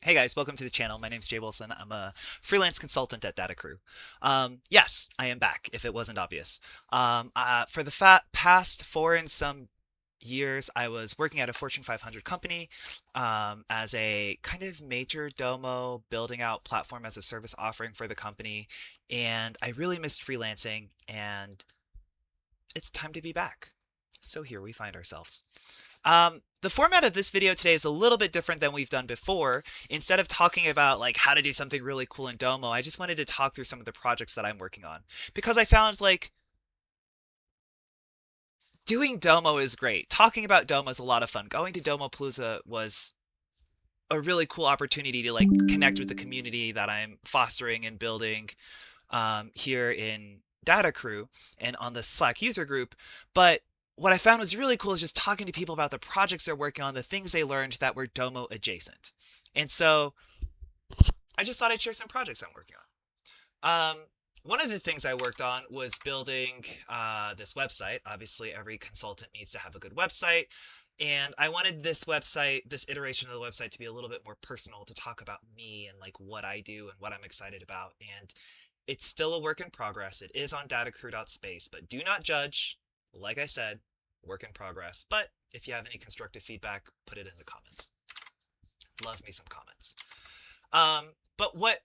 Hey guys, welcome to the channel. My name's Jay Wilson. I'm a freelance consultant at datacrew. Yes, I am back, if it wasn't obvious. For the past 4 and some years, I was working at a Fortune 500 company as a kind of major Domo building out platform as a service offering for the company. And I really missed freelancing, and it's time to be back. So here we find ourselves. The format of this video today is a little bit different than we've done before. Instead of talking about like how to do something really cool in Domo, I just wanted to talk through some of the projects that I'm working on because I found like doing Domo is great. Talking about Domo is a lot of fun. Going to Domopalooza was a really cool opportunity to like connect with the community that I'm fostering and building here in Data Crew and on the Slack user group. But what I found was really cool is just talking to people about the projects they're working on, the things they learned that were Domo adjacent. And so I just thought I'd share some projects I'm working on. One of the things I worked on was building this website. Obviously, every consultant needs to have a good website. And I wanted this website, this iteration of the website, to be a little bit more personal, to talk about me and like what I do and what I'm excited about. And it's still a work in progress. It is on datacrew.space, but do not judge. Like I said, work in progress. But if you have any constructive feedback, put it in the comments. Love me some comments. But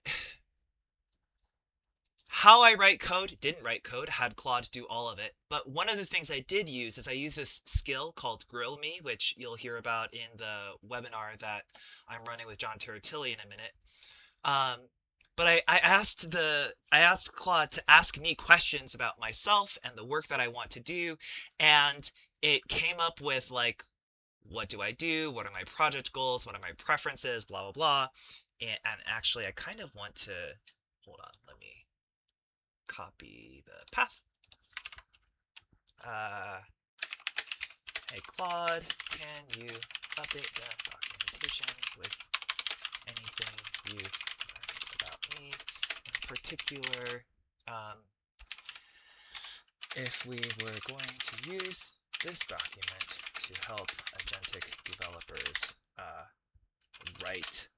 how I write code, didn't write code, had Claude do all of it. But one of the things I did use is I use this skill called Grill Me, which you'll hear about in the webinar that I'm running with John Tertilly in a minute. But I asked Claude to ask me questions about myself and the work that I want to do, and it came up with like, what do I do? What are my project goals? What are my preferences? Blah blah blah. And actually, I kind of want to hold on. Let me copy the path. Uh, hey Claude, can you update the documentation with anything you learned about me? In particular, um, if we were going to use this document to help agentic developers write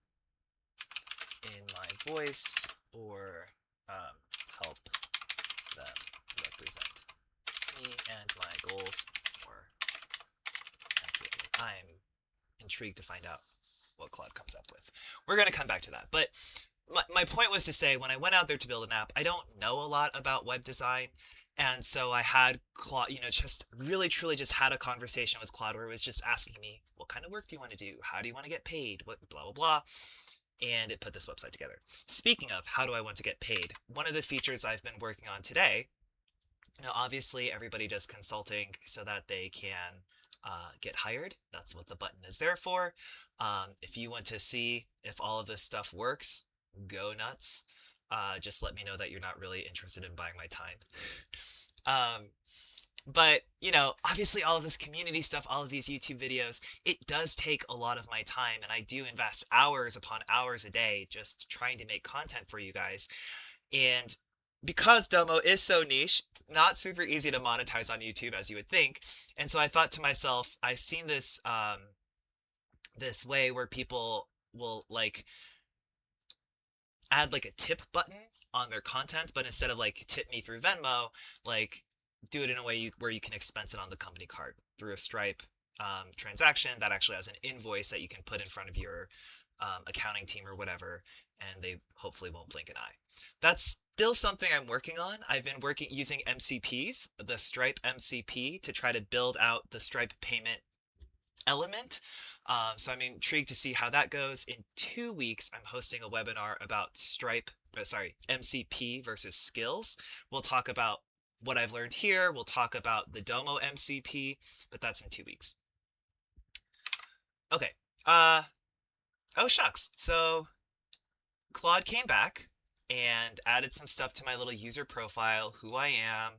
in my voice or help them represent me and my goals more accurately. I'm intrigued to find out what Claude comes up with. We're going to come back to that. But my point was to say, when I went out there to build an app, I don't know a lot about web design. And so I had Claude, just really truly just had a conversation with Claude where it was just asking me, what kind of work do you want to do? How do you want to get paid? What blah, blah, blah. And it put this website together. Speaking of how do I want to get paid, one of the features I've been working on today, obviously everybody does consulting so that they can get hired. That's what the button is there for. If you want to see if all of this stuff works, go nuts. Just let me know that you're not really interested in buying my time. Um, but, obviously all of this community stuff, all of these YouTube videos, it does take a lot of my time, and I do invest hours upon hours a day just trying to make content for you guys. And because Domo is so niche, not super easy to monetize on YouTube as you would think. And so I thought to myself, I've seen this way where people will like add like a tip button on their content, but instead of like tip me through Venmo, like do it in a way where you can expense it on the company card through a Stripe transaction that actually has an invoice that you can put in front of your accounting team or whatever, and they hopefully won't blink an eye. That's still something I'm working on. I've been working using MCPs, the Stripe MCP, to try to build out the Stripe payment element. So I'm intrigued to see how that goes. In 2 weeks, I'm hosting a webinar about MCP versus skills. We'll talk about what I've learned here. We'll talk about the Domo MCP, but that's in 2 weeks. Okay. Oh shucks. So Claude came back and added some stuff to my little user profile, who I am.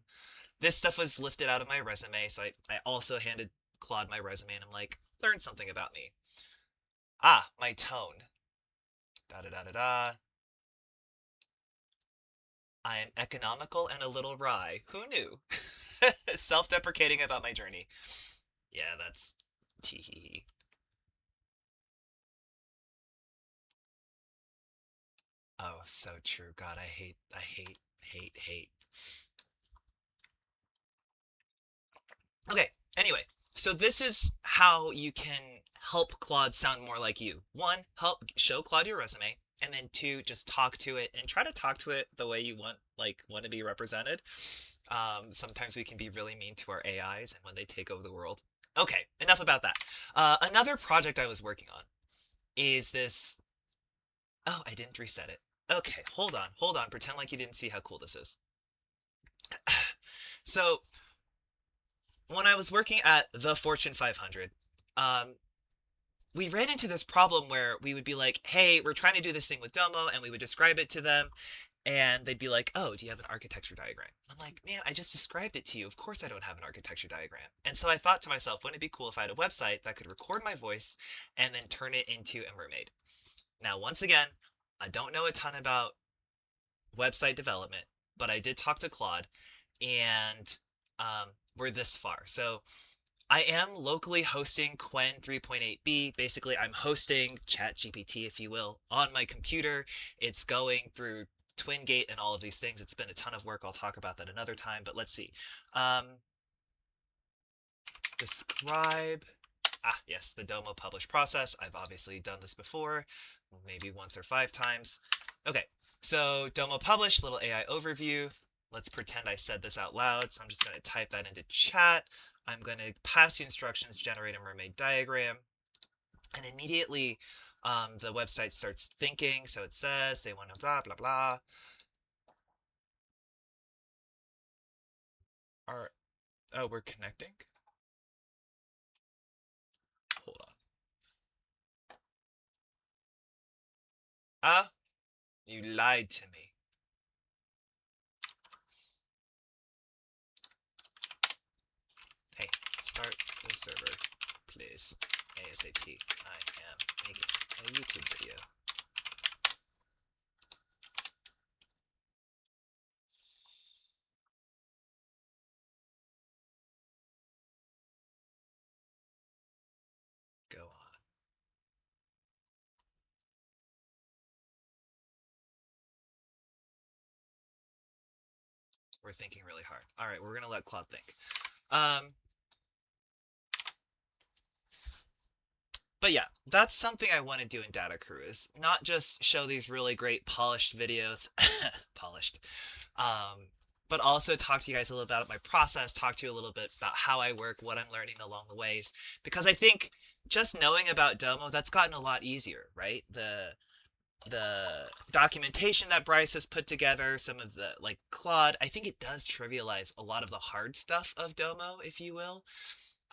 This stuff was lifted out of my resume, so I also handed Claude my resume and I'm like, learn something about me. My tone. Da da da da da. I am economical and a little wry. Who knew? Self-deprecating about my journey. Yeah, that's tee hee hee. Oh, so true. God, I hate. Okay, anyway, so this is how you can help Claude sound more like you. One, help show Claude your resume, and then two, just talk to it and try to talk to it the way you want to be represented. Sometimes we can be really mean to our AIs and when they take over the world. Okay, enough about that. Another project I was working on is this. Oh, I didn't reset it. Okay, hold on. Pretend like you didn't see how cool this is. So when I was working at the Fortune 500, um, we ran into this problem where we would be like, hey, we're trying to do this thing with Domo, and we would describe it to them, and they'd be like, oh, do you have an architecture diagram? I'm like, man, I just described it to you. Of course I don't have an architecture diagram. And so I thought to myself, wouldn't it be cool if I had a website that could record my voice and then turn it into a mermaid? Now, once again, I don't know a ton about website development, but I did talk to Claude, and we're this far. So I am locally hosting Quen 3.8b. Basically, I'm hosting ChatGPT, if you will, on my computer. It's going through TwinGate and all of these things. It's been a ton of work. I'll talk about that another time, but let's see. Describe. Ah, yes, the Domo publish process. I've obviously done this before, maybe once or 5 times. Okay, so Domo publish, little AI overview. Let's pretend I said this out loud. So I'm just going to type that into chat. I'm going to pass the instructions, generate a mermaid diagram. And immediately the website starts thinking. So it says they want to blah, blah, blah. Oh, we're connecting? Hold on. Ah, you lied to me. Hey, start the server, please. ASAP. I am making a YouTube video. Go on. We're thinking really hard. All right, we're gonna let Claude think. But yeah, that's something I want to do in datacrew is not just show these really great polished videos, polished, but also talk to you guys a little about my process, talk to you a little bit about how I work, what I'm learning along the ways, because I think just knowing about Domo, that's gotten a lot easier, right? The documentation that Bryce has put together, some of the like Claude, I think it does trivialize a lot of the hard stuff of Domo, if you will.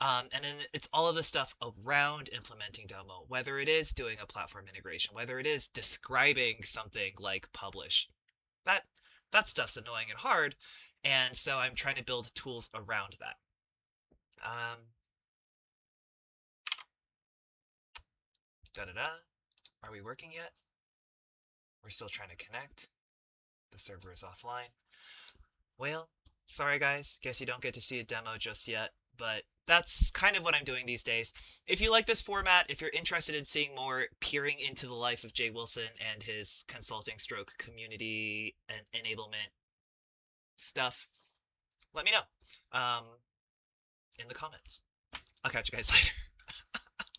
And then it's all of the stuff around implementing Domo, whether it is doing a platform integration, whether it is describing something like publish. That that stuff's annoying and hard, and so I'm trying to build tools around that. Da da da. Are we working yet? We're still trying to connect. The server is offline. Well, sorry guys, guess you don't get to see a demo just yet, but that's kind of what I'm doing these days. If you like this format, if you're interested in seeing more peering into the life of Jay Wilson and his consulting stroke community and enablement stuff, let me know in the comments. I'll catch you guys later.